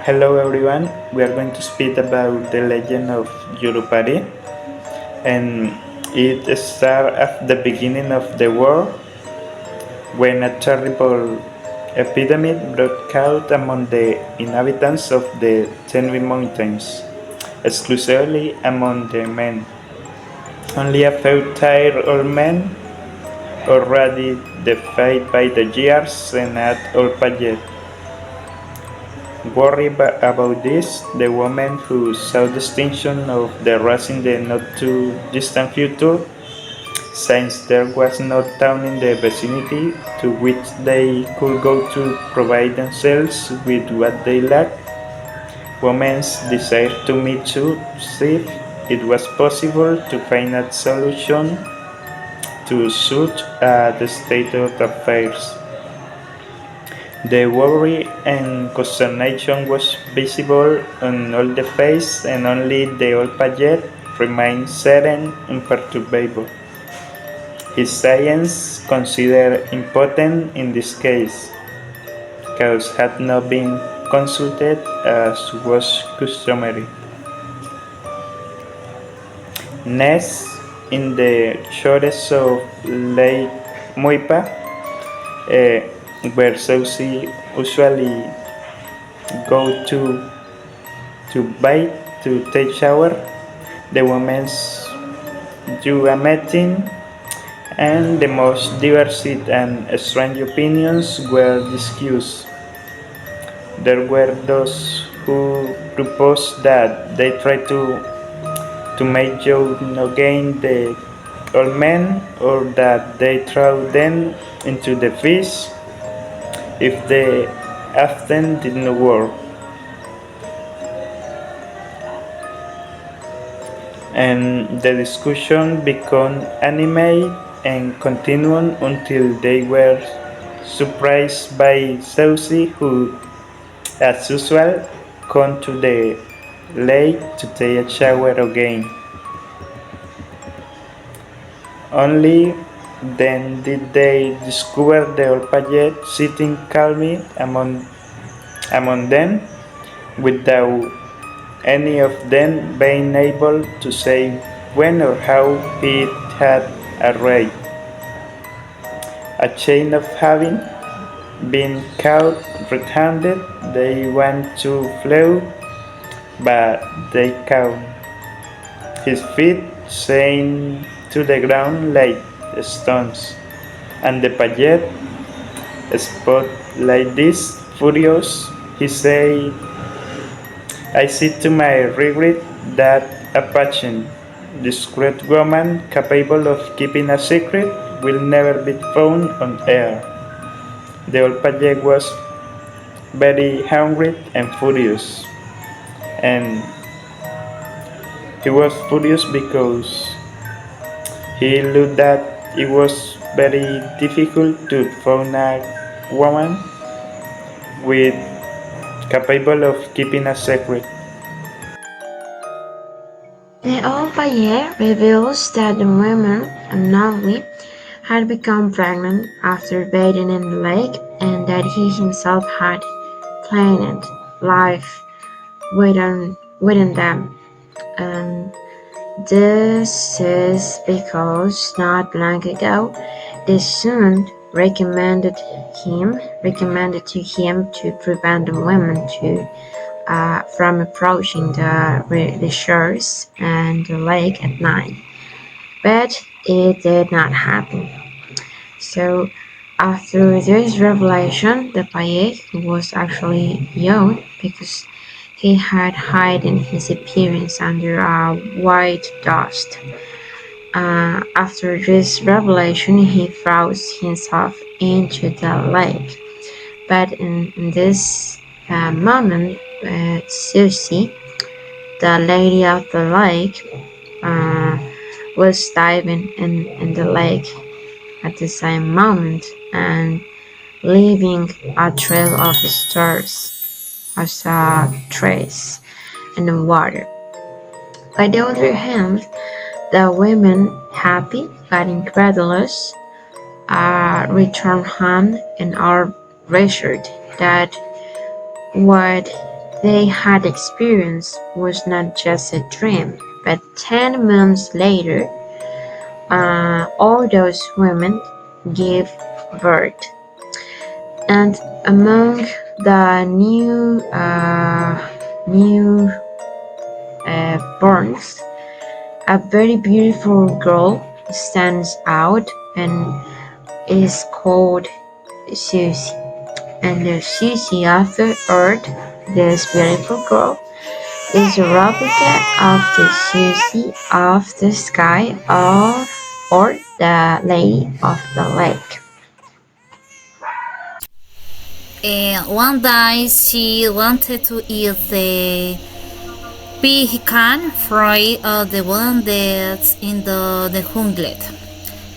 Hello everyone, we are going to speak about the legend of Yurupary, and it starts at the beginning of the war when a terrible epidemic broke out among the inhabitants of the Tenui Mountains, exclusively among the men. Only a few tired old men, already defied by the years and at old paget, worried about this, the woman who saw the extinction of the race in the not too distant future, since there was no town in the vicinity to which they could go to provide themselves with what they lacked, women's desire to meet to see if it was possible to find a solution to such the state of affairs. The worry and consternation was visible on all the face, and only the old paget remained serene and imperturbable. His science, considered important in this case, cause had not been consulted as was customary. Next, in the shores of Lake Muipa, where Saucy usually go to bathe, to take shower, the women's do a meeting, and the most diverse and strange opinions were discussed. There were those who proposed that they try to make Joe no gain the old men, or that they throw them into the fish if the often did not work. And the discussion became animated and continued until they were surprised by Saucy, who, as usual, came to the lake to take a shower again. Only then did they discover the old paget sitting calmly among them, without any of them being able to say when or how it had arrived. A chain of having been caught red-handed, they went to flew, but they caught his feet sank to the ground like stones, and the paget spot like this, furious, he said, I see to my regret that a patient, discreet woman capable of keeping a secret will never be found on earth. The old paget was very hungry and furious, and he was furious because he knew that it was very difficult to find a woman with capable of keeping a secret. The old Bayer reveals that the woman, unknowingly, had become pregnant after bathing in the lake, and that he himself had planned life within them. And this is because not long ago the son recommended to him to prevent the women from approaching the shores and the lake at night. But it did not happen. So after this revelation, the Payek was actually young because he had hidden his appearance under a white dust. After this revelation, he throws himself into the lake. But in this moment, Susie, the lady of the lake, uh, was diving in the lake at the same moment and leaving a trail of stars as a trace in the water. By the other hand, the women, happy but incredulous, returned home and are reassured that what they had experienced was not just a dream, but 10 months later, all those women gave birth. And among the new borns, a very beautiful girl stands out and is called Susie. And the Susie of the earth, this beautiful girl, is a replica of the Susie of the sky or the Lady of the Lake. One day she wanted to eat the pecan fruit of the one that's in the jungle.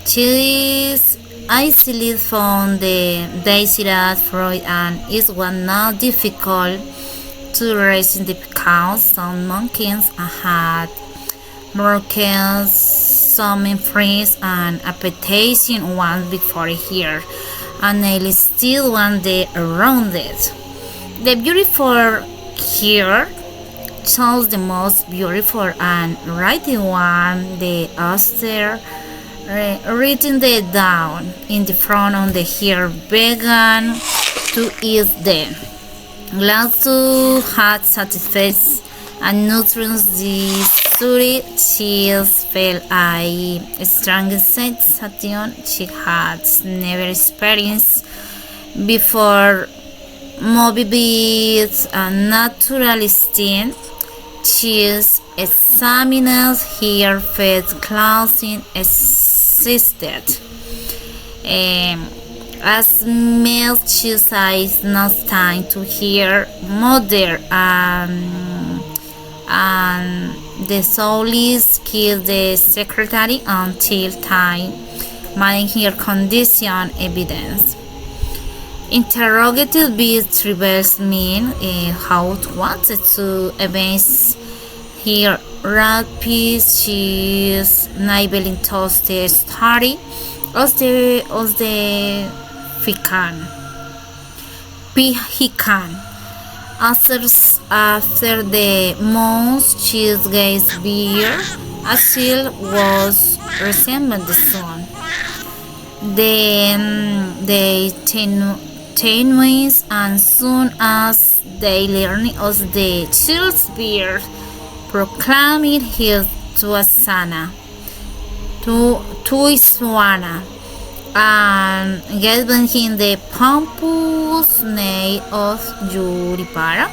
She is isolated from the desired fruit and it was not difficult to raise it because some monkeys had broken some fruits and appetizing ones before here, and I still one day around it. The beautiful here chose the most beautiful and writing one the oyster written the down in the front on the hair began to eat them. Glad to had satisfied and nutrients the sooty cheese felt a strong sensation she had never experienced before. Movie beats a natural stain. Cheese examined her fed clothing existed. As male choose is not time to hear mother and the soulless killed the secretary until time making her condition evidence. Interrogated beats reveals mean how it wanted to events here rapid she's enabling toast the story of the Fican. Pihican. After the months cheese gave beer, Asil was resembled the sun. Then they tenuous and soon as they learned of the child's beer, proclaimed his to Iswana, and given him the pompous name of Yurupary,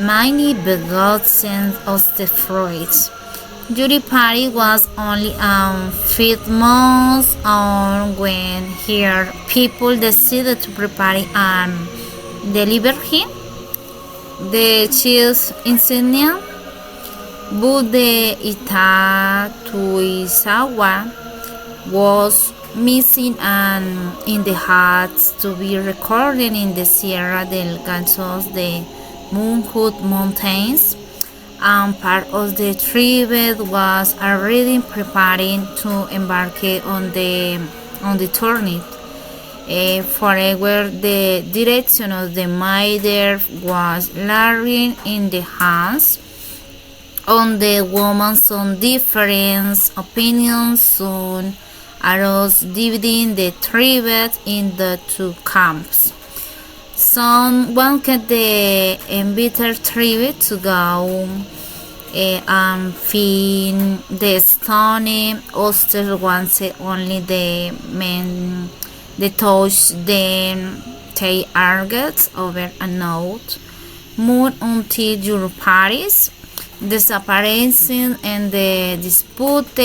many begotten of the fruit. Yurupary was only 5 months old when her people decided to prepare and deliver him. The chief's insignia, Bude Itatuisawa, was missing and in the huts to be recorded in the Sierra del Gansos, the Moonhood Mountains, and part of the tribe was already preparing to embark on the tourney. Forever, the direction of the mother was lying in the hands on the woman. Some different opinions soon arose, dividing the tribe into 2 camps. Some wanted the embittered tribe to go and feed the stone. Others wanted only the men they touched them. They argued over a note moon until Yurupary's disappearing and the dispute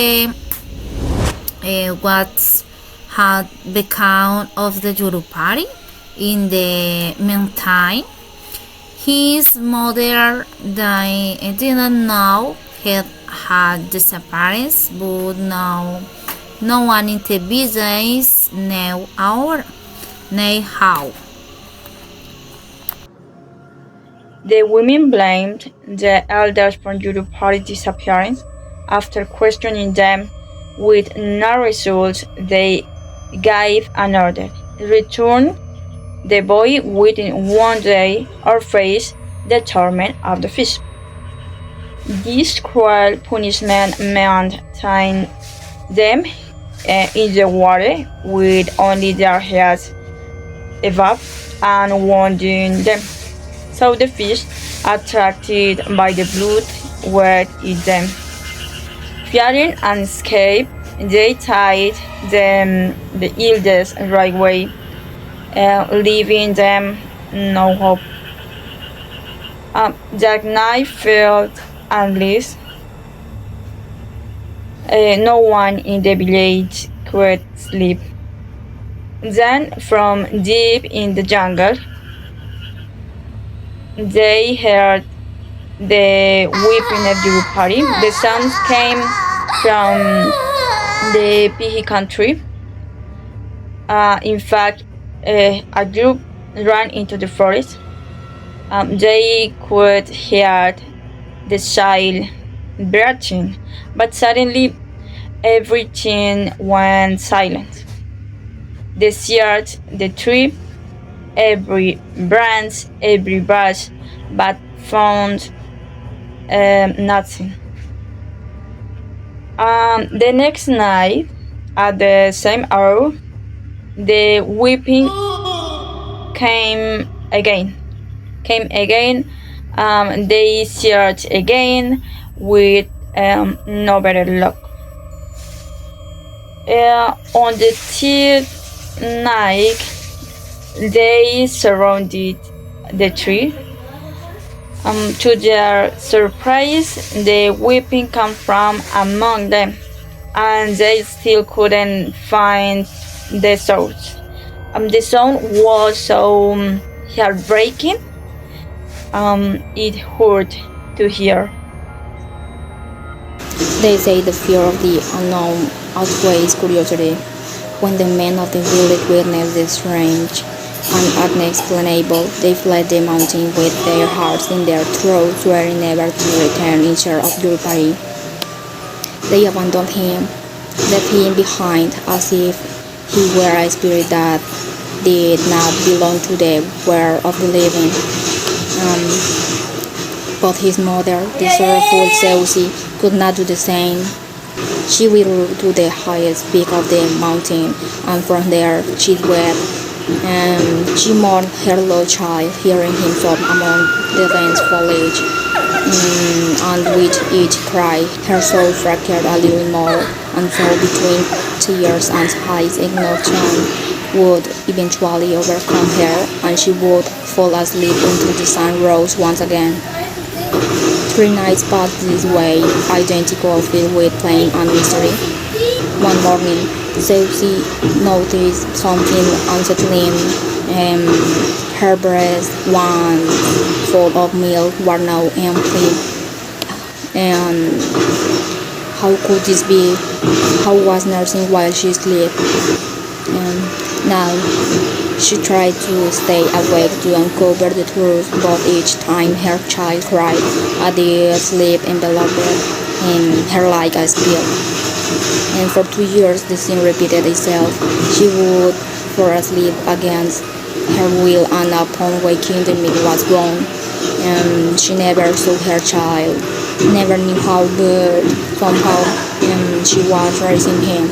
what had become of the Yurupary. In the meantime, his mother didn't know he had disappeared, but now no one in the business knew how. The women blamed the elders for Yurupary's disappearance. After questioning them with no result, they gave an order. Return the boy within 1 day or face the torment of the fish. This cruel punishment meant tying them in the water with only their heads above and wounding them. So the fish, attracted by the blood, would eat them. Fearing an escape, they tied the eldest right away, leaving them no hope. That night felt endless. No one in the village could sleep. Then, from deep in the jungle, they heard the weeping of Yurupary. The sounds came from the Pihi country. In fact, a group ran into the forest. They could hear the child breathing, but suddenly everything went silent. The search, the tree, every branch, every bush, but found nothing. The next night, at the same hour, the weeping came again. They searched again with no better luck. On the third night, they surrounded the tree. To their surprise, the weeping came from among them, and they still couldn't find the source. The sound was so heartbreaking. It hurt to hear. They say the fear of the unknown outweighs curiosity. When the men of the village witnessed the strange and unexplainable, they fled the mountain with their hearts in their throats, swearing never to return in search of Yurupary. They abandoned him, left him behind as if he were a spirit that did not belong to the world of the living. But his mother, the sorrowful Zeusi, could not do the same. She withdrew to the highest peak of the mountain, and from there she wept. And she mourned her lost child, hearing him sob among the dense foliage. And with each cry, her soul fractured a little more, and so between tears and sighs, exhaustion would eventually overcome her, and she would fall asleep until the sun rose once again. 3 nights passed this way, identical, filled with pain and mystery. One morning, Zeusi noticed something unsettling. Her breast, once full of milk, were now empty. And how could this be? How was nursing while she slept? Now, she tried to stay awake to uncover the truth, but each time her child cried, a deep sleep enveloped her like a spell. And for 2 years the scene repeated itself. She would fall asleep against her will, and upon waking the milk was gone. And she never saw her child, never knew how, but somehow she was raising him.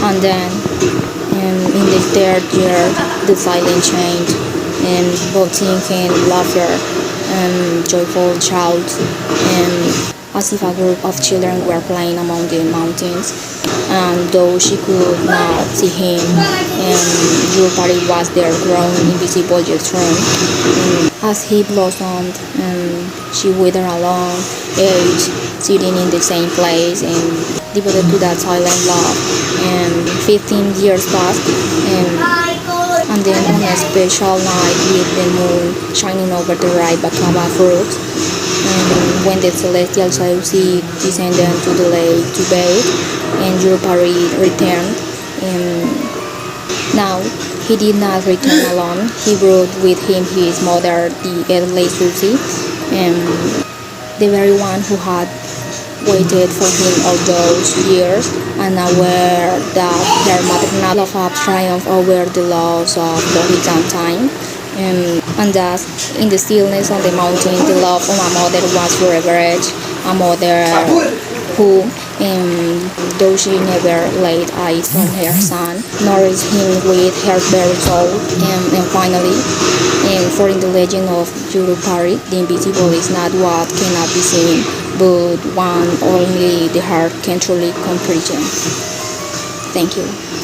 And then, in the third year, the silence changed, and both singing, laughter, and joyful shouts, and as if a group of children were playing among the mountains. And though she could not see him, Yurupary was there, grown invisible yet strong. As he blossomed, she withered alone, age, sitting in the same place and devoted to that silent love. And 15 years passed, and then on a special night with the moon shining over the ripe bacaba fruits, and when the celestial Zeusi descended to the lake to bathe, and Yurupary returned. Now he did not return alone. He brought with him his mother, the elderly Zeusi, the very one who had waited for him all those years, and aware that her maternal love had triumphed over the laws of the Hittite time. And thus, in the stillness of the mountain, the love of my mother was forever. A mother who, though she never laid eyes on her son, nourished him with her very soul. And finally, for in the legend of Yurupary, the invisible is not what cannot be seen, but one only the heart can truly comprehend. Thank you.